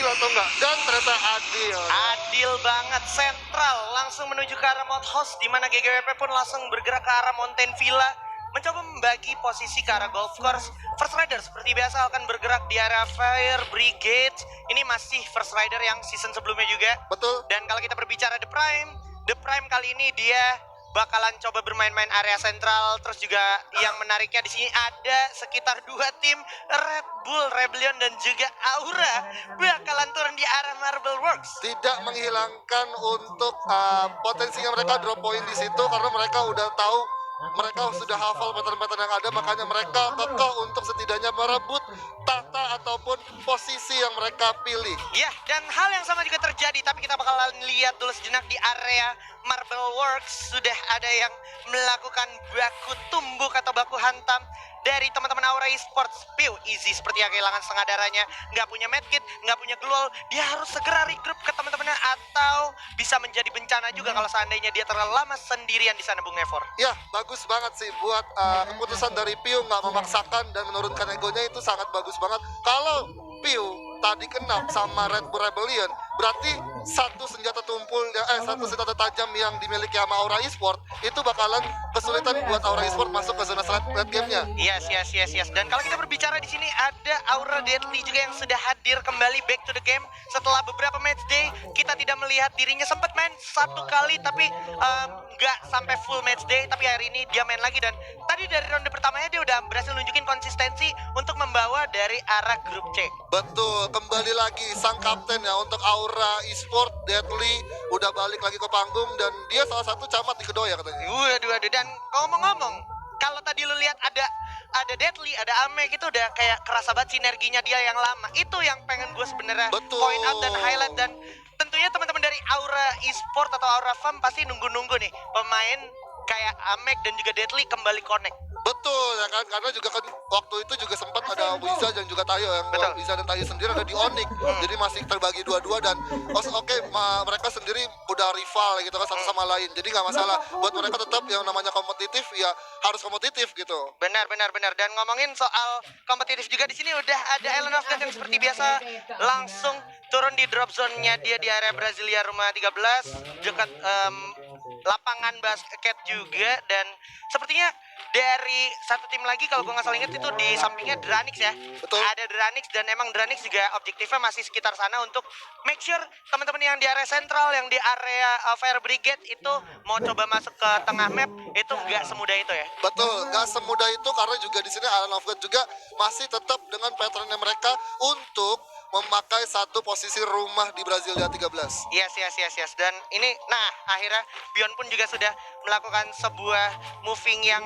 adil atau enggak, dan ternyata adil. Adil banget, sentral langsung menuju ke arah Mount Host, di mana GGWP pun langsung bergerak ke arah Mountain Villa, mencoba membagi posisi ke arah golf course. First Rider seperti biasa akan bergerak di area Fire Brigade. Ini masih First Rider yang season sebelumnya juga. Betul. Dan kalau kita berbicara The Prime kali ini dia bakalan coba bermain-main area sentral. Terus juga yang menariknya di sini ada sekitar 2 tim, Red Bull Rebellion dan juga Aura, bakalan turun di arah Marble Works. Tidak menghilangkan untuk potensinya mereka drop point di situ, karena mereka udah tahu, mereka sudah hafal pattern-pattern yang ada, makanya mereka kekeh untuk setidaknya merebut tahta ataupun posisi yang mereka pilih. Ya, dan hal yang sama juga terjadi, tapi kita bakalan lihat dulu sejenak di area Marble Works. Sudah ada yang melakukan baku tumbuk atau baku hantam dari teman-teman Aura Esports. Piu, Easy seperti yang kehilangan setengah darahnya, nggak punya medkit, nggak punya glowal. Dia harus segera regroup ke teman-temannya, atau bisa menjadi bencana juga kalau seandainya dia terlalu lama sendirian di sana, Bung Nevor. Ya, bagus banget sih buat keputusan dari Piu nggak memaksakan dan menurunkan egonya, itu sangat bagus banget. Kalau Piu tadi kena sama Red Bull Rebellion, berarti satu senjata tajam yang dimiliki sama Aura Esports itu bakalan kesulitan buat Aura Esports masuk ke zona late game-nya. Yes. Dan kalau kita berbicara di sini ada Aura Deadly juga yang sudah hadir kembali back to the game setelah beberapa match day. Kita tidak melihat dirinya sempat main satu kali, tapi nggak sampai full match day. Tapi hari ini dia main lagi, dan tadi dari ronde pertamanya dia udah berhasil nunjukin konsistensi untuk membawa dari arah grup C. Betul, kembali lagi sang kapten ya untuk Aura Esports, Deadly udah balik lagi ke panggung, dan dia salah satu camat di kedua ya katanya. Waduh, dan ngomong-ngomong, kalau tadi lu lihat ada Deadly, ada Ame gitu, udah kayak kerasa banget sinerginya dia yang lama. Itu yang pengen gue sebenarnya point out dan highlight. Dan tentunya teman-teman dari Aura Esports atau Aura Farm pasti nunggu-nunggu nih pemain kayak Amek dan juga Deadly kembali connect. Betul ya kan, karena juga kan waktu itu juga sempat ada Wiza dan juga Tayo, yang Wiza dan Tayo sendiri ada di Onyx, jadi masih terbagi dua-dua, dan mereka sendiri udah rival gitu kan satu sama lain, jadi nggak masalah buat mereka, tetap yang namanya kompetitif ya harus kompetitif gitu. Benar. Dan ngomongin soal kompetitif juga, di sini udah ada Island of Death yang seperti biasa langsung turun di drop zone-nya dia di area Brasilia rumah 13 dekat lapangan basket juga. Dan sepertinya dari satu tim lagi, kalau gue nggak salah ingat itu di sampingnya Dranix ya. Betul. Ada Dranix, dan emang Dranix juga objektifnya masih sekitar sana untuk make sure teman-teman yang di area sentral, yang di area Fire Brigade itu mau coba masuk ke tengah map, itu nggak semudah itu ya. Betul, nggak semudah itu, karena juga di sini Island of God juga masih tetap dengan patternnya mereka untuk memakai satu posisi rumah di Brasilia 13. Yes. Dan ini, nah akhirnya Bion pun juga sudah melakukan sebuah moving yang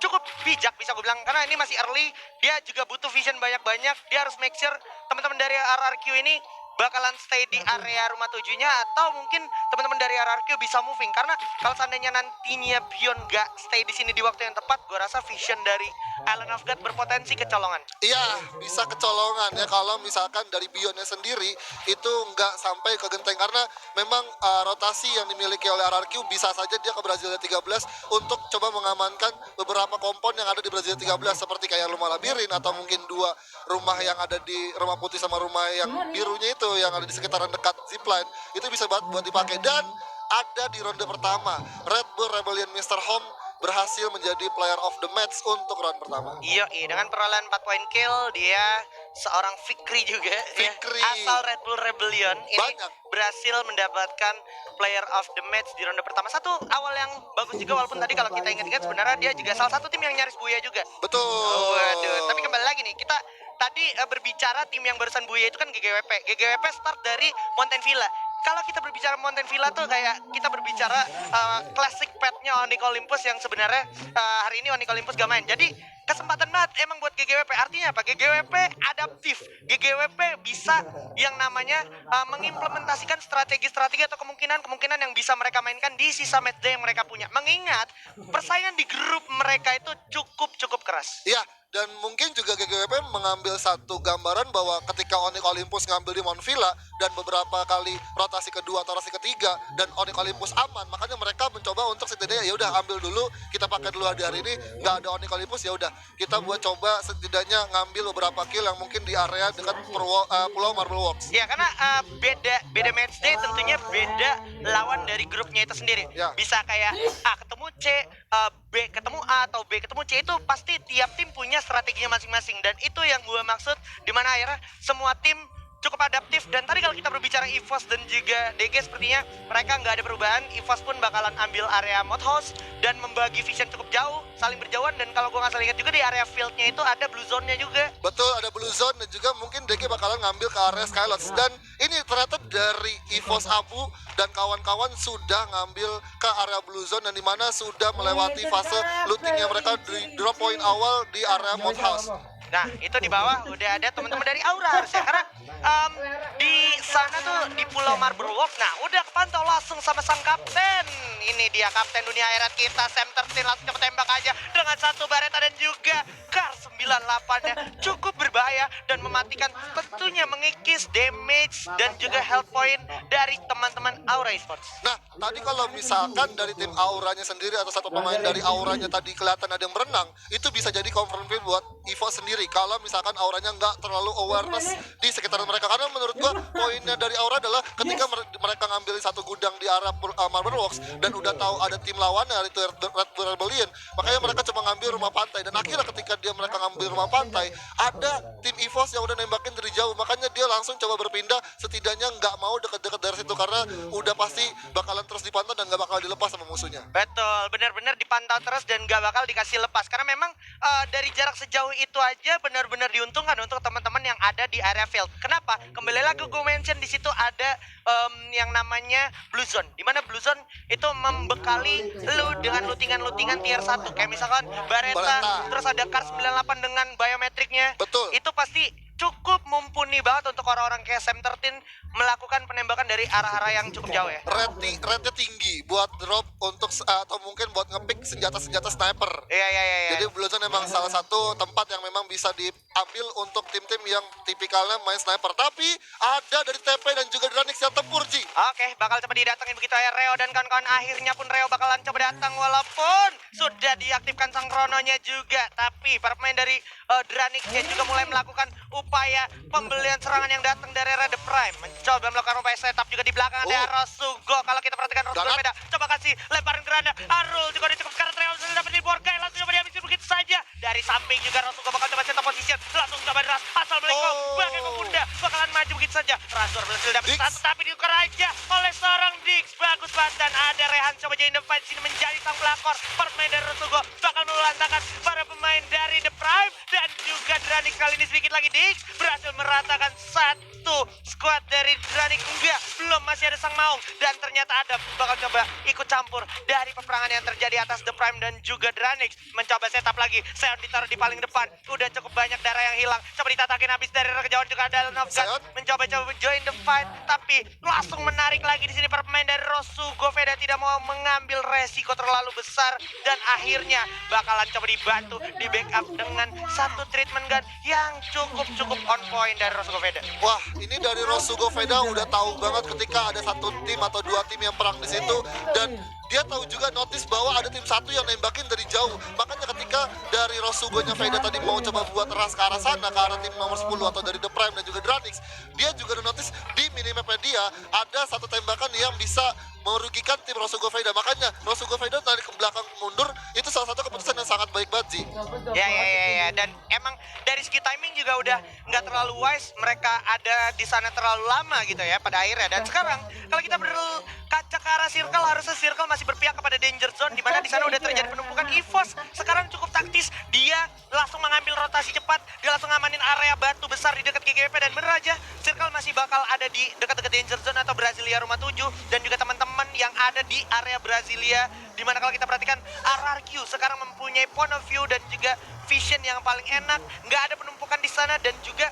cukup bijak bisa gue bilang, karena ini masih early. Dia juga butuh vision banyak-banyak. Dia harus make sure teman-teman dari RRQ ini bakalan stay di area rumah tujuhnya, atau mungkin teman-teman dari RRQ bisa moving. Karena kalau seandainya nantinya Bion gak stay di sini di waktu yang tepat, gue rasa vision dari Island of God berpotensi kecolongan. Iya, bisa kecolongan ya kalau misalkan dari Bionnya sendiri itu nggak sampai ke genteng, karena memang rotasi yang dimiliki oleh RRQ bisa saja dia ke Brasilia 13 untuk coba mengamankan beberapa kompon yang ada di Brasilia 13, seperti kayak rumah labirin atau mungkin 2 rumah yang ada di rumah putih sama rumah yang birunya itu yang ada di sekitaran dekat zipline, itu bisa banget buat dipakai. Dan ada di ronde pertama Red Bull Rebellion Mr. Home berhasil menjadi player of the match untuk round pertama. Iya, dengan perolehan 4 point kill, dia seorang Fikri juga. Fikri. Ya, asal Red Bull Rebellion ini Banyak. berhasil mendapatkan player of the match di ronde pertama. Satu awal yang bagus juga, walaupun tadi kalau kita ingat-ingat sebenarnya dia juga salah satu tim yang nyaris buya juga. Betul. Waduh, tapi kembali lagi nih, kita tadi berbicara tim yang barusan buya itu kan GGWP. GGWP start dari Mountain Villa. Kalau kita berbicara Mountain Villa tuh kayak kita berbicara classic petnya Onyx Olympus, yang sebenarnya hari ini Onyx Olympus gak main. Jadi kesempatan banget emang buat GGWP. Artinya apa? GGWP adaptif. GGWP bisa yang namanya mengimplementasikan strategi-strategi atau kemungkinan-kemungkinan yang bisa mereka mainkan di sisa match day yang mereka punya. Mengingat persaingan di grup mereka itu cukup keras. Iya, dan mungkin juga GGWP mengambil satu gambaran bahwa ketika Onyx Olympus ngambil di Mount Villa, dan beberapa kali rotasi kedua atau rotasi ketiga dan Onyx Olympus aman, makanya mereka mencoba untuk setidaknya ya udah ambil dulu, kita pakai dulu di hari ini, nggak ada Onyx Olympus ya udah kita buat coba setidaknya ngambil beberapa kill yang mungkin di area dekat Pulau Marble Works. Ya karena beda match day tentunya beda lawan dari grupnya itu sendiri. Ya. Bisa kayak A ketemu C, B ketemu A atau B ketemu C, itu pasti tiap tim punya strateginya masing-masing dan itu yang gue maksud dimana akhirnya semua tim cukup adaptif. Dan tadi kalau kita berbicara EVOS dan juga DG sepertinya mereka nggak ada perubahan. EVOS pun bakalan ambil area mod house dan membagi vision cukup jauh, saling berjauhan, dan kalau gue nggak salah ingat juga di area fieldnya itu ada blue zone-nya juga. Betul, ada blue zone dan juga mungkin DG bakalan ngambil ke area Skylots. Dan ini ternyata dari EVOS Abu dan kawan-kawan sudah ngambil ke area blue zone dan dimana sudah melewati fase lootingnya mereka di drop point awal di area mod house. Nah, itu di bawah udah ada teman-teman dari Aura harusnya, karena di sana tuh di Pulau Marble Walk. Nah, udah kepantau langsung sama sang kapten. Ini dia kapten dunia akhirat kita, Sam 13, langsung coba tembak aja dengan satu bareta dan juga Kar 98-nya cukup berbahaya dan mematikan, tentunya mengikis damage dan juga health point dari teman-teman Aura Esports. Nah, tadi kalau misalkan dari tim Auranya sendiri atau satu pemain dari Auranya tadi kelihatan ada yang berenang, itu bisa jadi confirm kill buat Evo sendiri kalau misalkan Auranya nggak terlalu awareness di sekitaran mereka. Karena menurut gua poinnya dari Aura adalah ketika mereka ngambilin satu gudang di arah Marble Works dan udah tahu ada tim lawannya itu Red Bull Rebellion, makanya mereka cuma ngambil rumah pantai. Dan akhirnya ketika mereka ngambil rumah pantai, ada tim EVOS yang udah nembakin dari jauh, makanya dia langsung coba berpindah, setidaknya nggak mau deket-deket dari situ karena udah pasti bakalan terus dipantau dan nggak bakal dilepas sama musuhnya. Betul, benar-benar dipantau terus dan gak bakal dikasih lepas. Karena memang dari jarak sejauh itu aja benar-benar diuntungkan untuk teman-teman yang ada di area field. Kenapa? Kembali lagi gue mention di situ ada yang namanya Blue Zone. Dimana Blue Zone itu membekali lu dengan lootingan-lootingan tier 1. Kayak misalkan Bareta, terus ada Kar 98 dengan biometriknya. Betul. Itu pasti cukup mumpuni banget untuk orang-orang kayak Sam 13 melakukan penembakan dari arah-arah yang cukup jauh ya. Rate-nya tinggi buat drop untuk atau mungkin buat ngepick senjata-senjata sniper. Iya. Jadi Blue Zone memang salah satu tempat yang memang bisa diambil untuk tim-tim yang tipikalnya main sniper. Tapi ada dari TP dan juga Dranix yang tempur, Ji. Oke, bakal coba didatengin begitu ya Reo dan kawan-kawan. Akhirnya pun Reo bakalan coba datang walaupun sudah diaktifkan sang krononya juga. Tapi para pemain dari Dranixnya juga mulai melakukan upaya pembelian serangan yang datang dari Red Prime. Mencoba melakukan upaya setup juga di belakang ada Rosugo. Kalau kita perhatikan Rosugo beda. Coba kasih lemparan granat. Arul juga cukup sekarang Reo sudah dapat di Borgai. Langsung coba dihabisin begitu saja. Dari samping juga Rosugo bakal coba setup position. Langsung coba deras. Assalamualaikum. Bagai pemuda bakalan maju begitu saja. Rasur berhasil dapat satu tapi diukar aja oleh seorang Dix. Bagus banget dan ada Rehan coba join the fight sini menjadi sang pelakor. Pemain dari Rosugo bakal melantakan para pemain dari The Prime dan juga Dranix. Kali ini sedikit lagi Dix berhasil meratakan satu squad dari Dranix. Enggak, belum, masih ada sang Maung dan ternyata Adam bakal coba ikut campur dari peperangan yang terjadi atas The Prime dan juga Dranix. Mencoba setup lagi, Seon ditaruh di paling depan. Udah cukup banyak darah yang hilang. Coba ditatakin habis dari kejauhan juga ada Novgat mencoba join the fight tapi langsung menarik lagi di sini para pemain dari Rosugo. Veda tidak mau mengambil resiko terlalu besar dan akhirnya bakalan coba dibantu di backup dengan satu treatment gun yang cukup on point dari Rosugo Veda. Wah, ini dari Rosugo Veda udah tahu banget ketika ada satu tim atau dua tim yang perang di situ dan dia tahu juga notice bahwa ada tim satu yang nembakin dari jauh. Makanya ketika dari Rosugonya Veda tadi mau coba buat ras ke arah sana, ke arah tim nomor 10 atau dari The Prime dan juga Dranix, dia juga udah notice di minimapnya dia ada satu tembakan yang bisa merugikan tim Rosugo Veda. Makanya Rosugo Veda tadi ke belakang mundur, itu salah satu keputusan yang sangat baik banget, Ji. Ya. Dan emang dari segi timing juga udah nggak terlalu wise mereka ada di sana terlalu lama gitu ya pada akhirnya. Dan sekarang kalau kita berkaca ke arah circle, harusnya circle masih berpihak kepada danger zone, di mana di sana udah terjadi penumpukan EVOS. Sekarang cukup taktis, dia langsung mengambil rotasi cepat, dia langsung ngamanin area batu besar di dekat GGWP dan bener aja circle masih bakal ada di dekat-dekat danger zone atau Brasilia Rumah 7 dan juga teman-teman yang ada di area Brasilia, dimana kalau kita perhatikan RRQ sekarang mempunyai point of view dan juga vision yang paling enak, nggak ada penumpukan di sana dan juga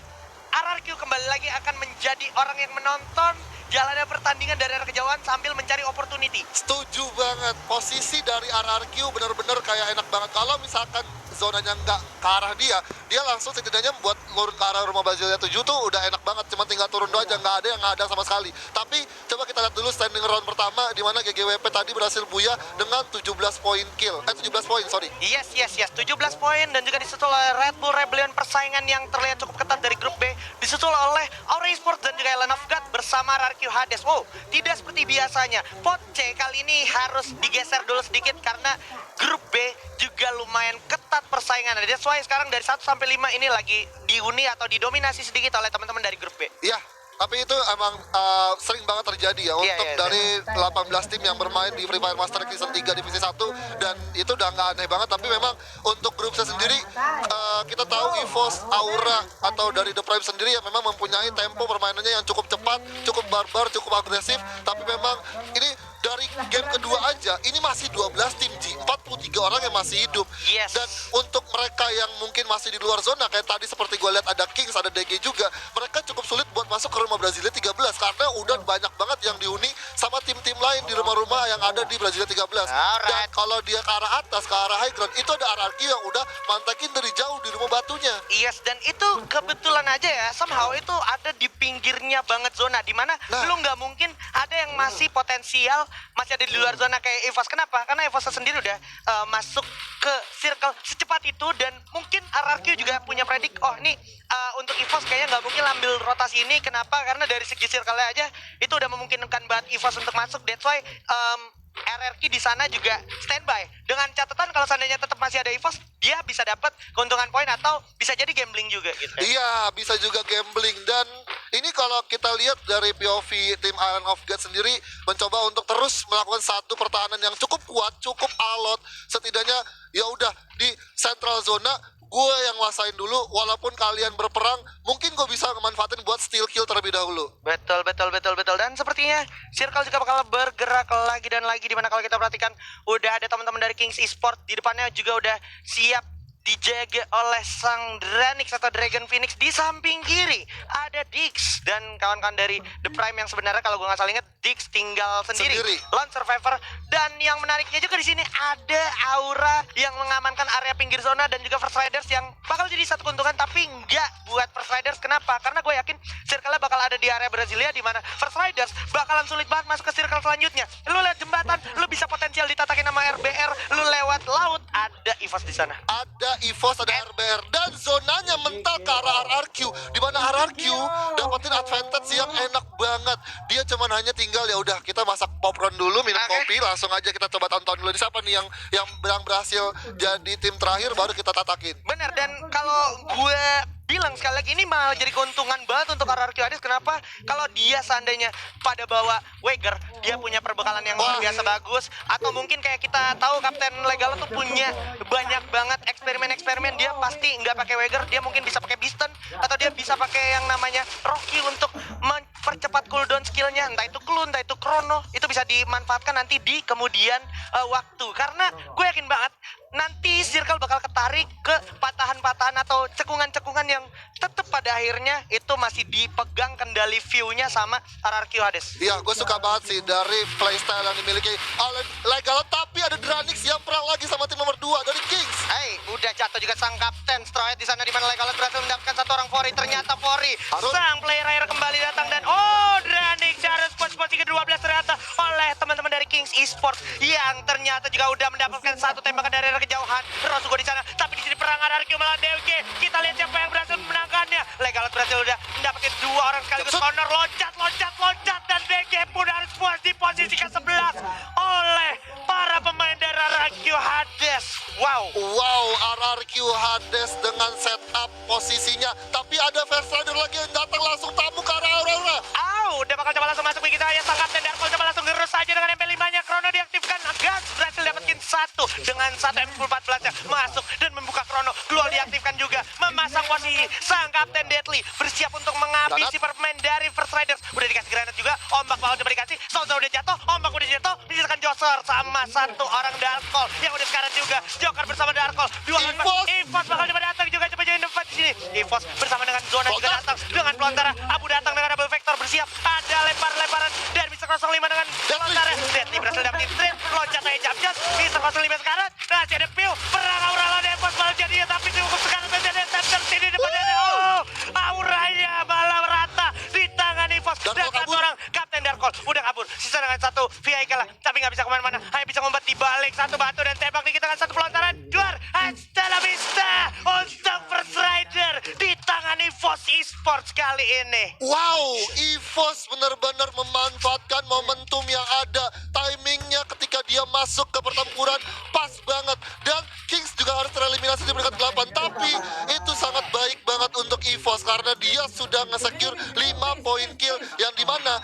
RRQ kembali lagi akan menjadi orang yang menonton jalannya pertandingan dari arah kejauhan sambil mencari opportunity. Setuju banget, posisi dari RRQ benar-benar kayak enak banget. Kalau misalkan zonanya nggak ke arah dia langsung setidaknya buat turun ke arah rumah Brasilia 7 tuh udah enak banget, cuma tinggal turun doang aja, nggak ada yang ngadang sama sekali. Tapi coba kita lihat dulu standing round pertama di mana GGWP tadi berhasil buya dengan 17 poin kill, 17 poin sorry. Yes, 17 poin dan juga disusul oleh Red Bull Rebellion, persaingan yang terlihat cukup ketat dari grup B, disusul oleh Aura Esports dan juga Ellen of God bersama RRQ Hades. Wow, tidak seperti biasanya. Pot C kali ini harus digeser dulu sedikit karena grup B juga lumayan ketat persaingan. That's why sekarang dari 1 sampai 5 ini lagi diuni atau didominasi sedikit oleh teman-teman dari grup B. Iya, tapi itu emang sering banget terjadi ya untuk dari 18 tim yang bermain di Free Fire Master Season 3 Divisi 1, dan itu udah nggak aneh banget. Tapi memang untuk grup saya sendiri kita tahu EVOS, Aura atau dari The Prime sendiri yang memang mempunyai tempo permainannya yang cukup cepat, cukup barbar, cukup agresif. Tapi memang ini dari game kedua aja ini masih 12 tim Ji, 43 orang yang masih hidup. Yes. Dan untuk mereka yang mungkin masih di luar zona kayak tadi seperti gue lihat ada Kings, ada DG juga, mereka cukup sulit buat masuk ke rumah Brasilia 13 karena udah banyak banget yang dihuni sama tim-tim lain di rumah-rumah yang ada di Brasilia 13. Dan kalau dia ke arah atas, ke arah high ground, itu ada RRQ yang udah mantekin dari jauh di rumah batunya. Yes, dan itu kebetulan aja ya, somehow itu ada di pinggirnya banget zona, dimana lu nggak mungkin ada yang masih potensial, masih ada di luar zona kayak EVOS. Kenapa? Karena EVOS sendiri udah masuk ke circle secepat itu, dan mungkin RRQ juga punya predik, oh ini untuk EVOS kayaknya nggak mungkin ambil rotasi ini. Kenapa? Karena dari segi circle-nya aja itu udah memungkinkan banget EVOS untuk masuk. That's why RRQ di sana juga standby dengan catatan kalau seandainya tetap masih ada EVOS, dia bisa dapat keuntungan poin atau bisa jadi gambling juga gitu. Iya, bisa juga gambling. Dan ini kalau kita lihat dari POV tim Island of God sendiri mencoba untuk terus melakukan satu pertahanan yang cukup kuat, cukup alot. Setidaknya ya udah di central zona gue yang nguasain dulu, walaupun kalian berperang, mungkin gue bisa memanfaatin buat steal kill terlebih dahulu. Betul. Dan sepertinya Circle juga bakal bergerak lagi dan lagi, dimana kalau kita perhatikan udah ada teman-teman dari Kings Esport di depannya juga udah siap dijaga oleh sang Dranix atau Dragon Phoenix. Di samping kiri ada Dix dan kawan-kawan dari The Prime yang sebenarnya kalau gue nggak salah ingat Dix tinggal sendiri. Lone Survivor. Dan yang menariknya juga di sini ada Aura yang mengamankan area pinggir zona dan juga First Riders yang bakal jadi satu keuntungan, tapi nggak buat First Riders. Kenapa? Karena gue yakin circle-nya bakal ada di area Brasilia, di mana First Riders bakalan sulit banget masuk ke circle selanjutnya. Lu lihat jembatan, lu bisa potensial ditatakin sama RBR, lu lewat laut, ada EVOS di sana. Ada EVOS, ada RBR, dan zonanya mental ke arah RRQ, di mana RRQ dapetin advantage yang enak banget. Dia cuman hanya tinggal ya udah kita masak popcorn dulu, minum kopi, langsung aja kita coba tonton dulu. Ini siapa nih yang berhasil jadi tim terakhir, baru kita tatakin. Bener, dan kalau gue bilang sekali lagi ini malah jadi keuntungan banget untuk RRQ Hades. Kenapa? Kalau dia seandainya pada bawa Wager, dia punya perbekalan yang luar biasa bagus. Atau mungkin kayak kita tahu Kapten Legal tuh punya banyak banget eksperimen-eksperimen. Dia pasti nggak pakai Wager, dia mungkin bisa pakai Beaston, atau dia bisa pakai yang namanya Rocky untuk mempercepat cooldown skillnya. Entah itu Clue, entah itu Chrono, itu bisa dimanfaatkan nanti di kemudian waktu. Karena gue yakin banget nanti Circle bakal ketarik ke patahan-patahan atau cekungan-cekungan yang tetap pada akhirnya itu masih dipegang kendali view-nya sama RRQ Hades. Iya, gue suka banget sih dari playstyle yang dimiliki oleh Legal, tapi ada Dranix yang perang lagi sama tim nomor 2 dari Kings. Hey, udah jatuh juga sang kapten Stroid di sana, di mana Legal berhasil mendapatkan satu orang Fori. Ternyata Fori, sang player air kembali datang, dan Dranix harus posisi ke-12 ternyata oleh teman-teman dari Kings Esport yang ternyata juga udah mendapatkan satu tembakan dari kejauhan. Terus gue di sana, tapi di sini perang RRQ melawan DWG. Kita lihat siapa yang berhasil memenangkannya. Legal berhasil udah mendapatkan 2 orang sekaligus. Honor loncat, dan DG pun harus puas di posisi ke-11 oleh para pemain dari RRQ Hades. Wow, RRQ Hades dengan setup posisinya, tapi ada First Rider lagi yang datang langsung tamu ke arah Aura. udah bakal coba langsung masuk begitu aja. Sang Kapten Darkol coba langsung gerus saja dengan MP5-nya. Chrono diaktifkan. Gas berhasil dapetin satu dengan satu MP14-nya masuk dan membuka Chrono. Dual diaktifkan juga, memasang posisi. Sang Kapten Deadly bersiap untuk menghabisi pemain dari First Riders. Udah dikasih granat juga, ombak bakal coba dikasih. Solza udah jatuh, ombak udah jatuh. Disisakan Joser sama satu orang Darkol yang udah sekarang juga. Joker bersama Darkol. Dua EVOS bakal coba datang juga, coba join the fight di sini. EVOS bersama dengan Zona juga datang dengan Pelontara. Abu datang dengan double vector bersiap. Ada lemparan dari Mr. 05 dengan Pelontara. Deadly berhasil dapetin street. Loncat aja jump just. Mr. 05 sekarang. Masih ada Pew. Perang Aura lawan EVOS malah terjadi, tapi cukup sekarang terjadi terjadi di depan. Oh, auranya malah rata di tangan EVOS dan Darkol satu kabur. orang Kapten Darkol udah kabur. Sisa dengan satu vehicle lah, tapi nggak bisa kemana-mana. Hanya bisa ngumpat di balik satu batu dan tembak di tangan satu pelontaran. Duar, hasta la vista untuk First Rider di tangan EVOS Esports kali ini. Wow, EVOS benar-benar memanfaatkan momentum yang ada. Timingnya ketika dia masuk ke pertempuran pas banget. Dan Kings juga harus tereliminasi di peringkat 8. Tapi itu sangat baik banget untuk EVOS karena dia sudah nge-secure 5 poin kill yang dimana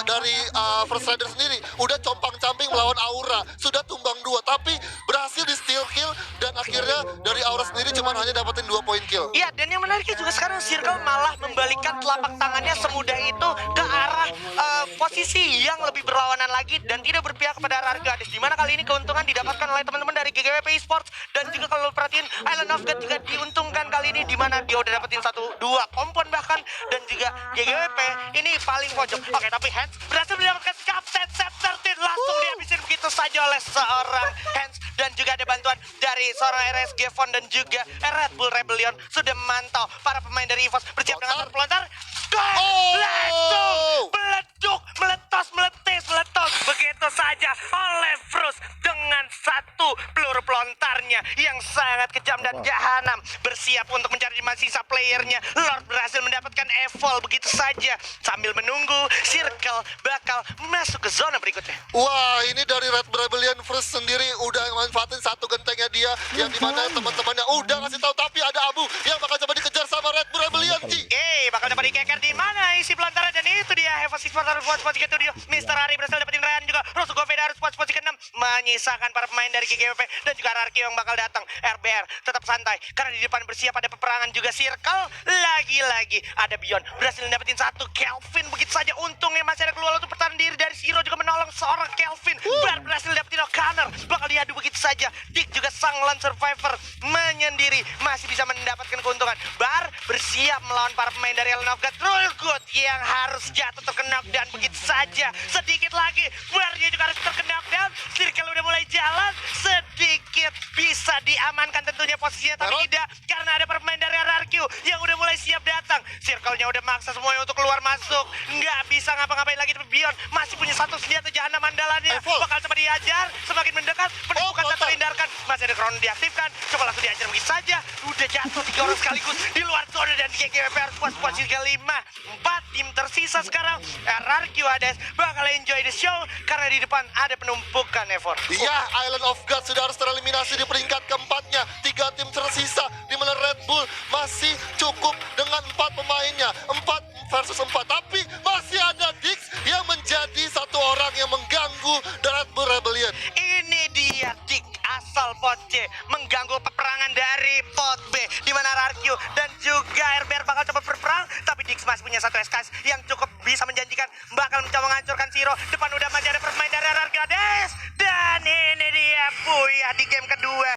dari First Rider sendiri udah compang-camping melawan Aura. Sudah tumbang 2 tapi berhasil di steal kill dan akhirnya dari Aura sendiri cuma hanya dapetin 2 poin kill. Iya, dan yang menariknya juga sekarang Circle malah membalikkan telapak tangannya semudah itu ke arah posisi yang lebih berlawanan lagi dan tidak berpihak kepada RRQ Hades. Dimana kali ini keuntungan didapatkan oleh teman-teman dari GGWP Esports dan juga kalau perhatiin Island of God juga diuntungkan kali ini dimana dia udah dapetin 1-2 kompon bahkan dan juga GGWP ini paling pojok. Oke, tapi Hans berhasil mendapatkan Captain Scepter langsung dihabisin begitu saja oleh seorang Hans dan juga ada bantuan dari seorang RSG Von dan juga Red Bull Rebellion sudah memantau para pemain dari EVOS bersiap dengan satu pelontar. Langsung meleduk, meletos begitu saja oleh Frus dengan satu peluru pelontarnya yang sangat kejam dan jahanam bersiap untuk mencari sisa playernya. Lord berhasil mendapatkan evol begitu saja sambil menunggu Circle bakal masuk ke zona berikutnya. Wah, ini dari Red Bull Rebellion First sendiri udah manfaatin satu gentengnya dia yang dimana teman-temannya udah ngasih tahu tapi ada Abu yang bakal coba dikejar sama Red Bull Rebellion, Ci. Bakal dapat dikeker di mana isi pelontaran dan itu dia EVOS Esports harus buat posisi ke-7. Mr. Ari berhasil dapetin Ryan juga. Rusu Goveda harus buat posisi ke-6 menyisakan para pemain dari GGWP dan juga RRQ yang bakal datang. RBR tetap santai karena di depan bersiap ada peperangan juga Circle. Lagi-lagi ada Beyond berhasil dapetin satu Kelvin begitu saja. Untungnya masih ada keluar untuk pertahanan diri dari Zero juga menolong seorang Kelvin. Bar berhasil dapetin O'Connor bakal diadu begitu saja. Dick juga sang lone survivor menyendiri masih bisa mendapatkan keuntungan. Bar bersiap melawan para pemain dari Island of God. Rulgood yang harus jatuh terkena dan begitu saja. Sedikit lagi Barnya juga harus terkena dan Circle udah mulai jalan sedikit bisa diamankan tentunya posisinya tapi Baron? tidak karena ada pemain dari RRQ yang udah mulai siap datang. Circle-nya udah maksa semuanya untuk keluar masuk. Nggak bisa ngapa-ngapain lagi tapi Beyond masih punya satu senjata jahanam andalannya. Full. Bakal coba diajar semakin mendekat penumpukan tak kontak. terhindarkan. Masih ada Crown diaktifkan. Coba langsung diajar begitu saja. Udah jatuh 3 orang sekaligus di luar zona dan GGWP harus puas posisi ke-5. 4 tim tersisa sekarang. RRQ Hades bakal enjoy the show karena di depan ada penumpukan effort. Iya, Island of God sudah harus tereliminasi di peringkat keempatnya. 3 tim tersisa di mana Red Bull masih cukup dengan 4 pemainnya. 4 versus 4. Tapi masih ada Dix yang menjadi satu orang yang mengganggu Red Bull Rebellion. Ini dia Dick asal pot C mengganggu peperangan dari pot B di mana RRQ dan juga RBR bakal coba berperang tapi Dix masih punya satu SKS yang cukup bisa menjanjikan bakal mencoba menghancurkan Zero. Depan udah masih ada pemain dari RRQ Hades dan ini dia Buya di game kedua.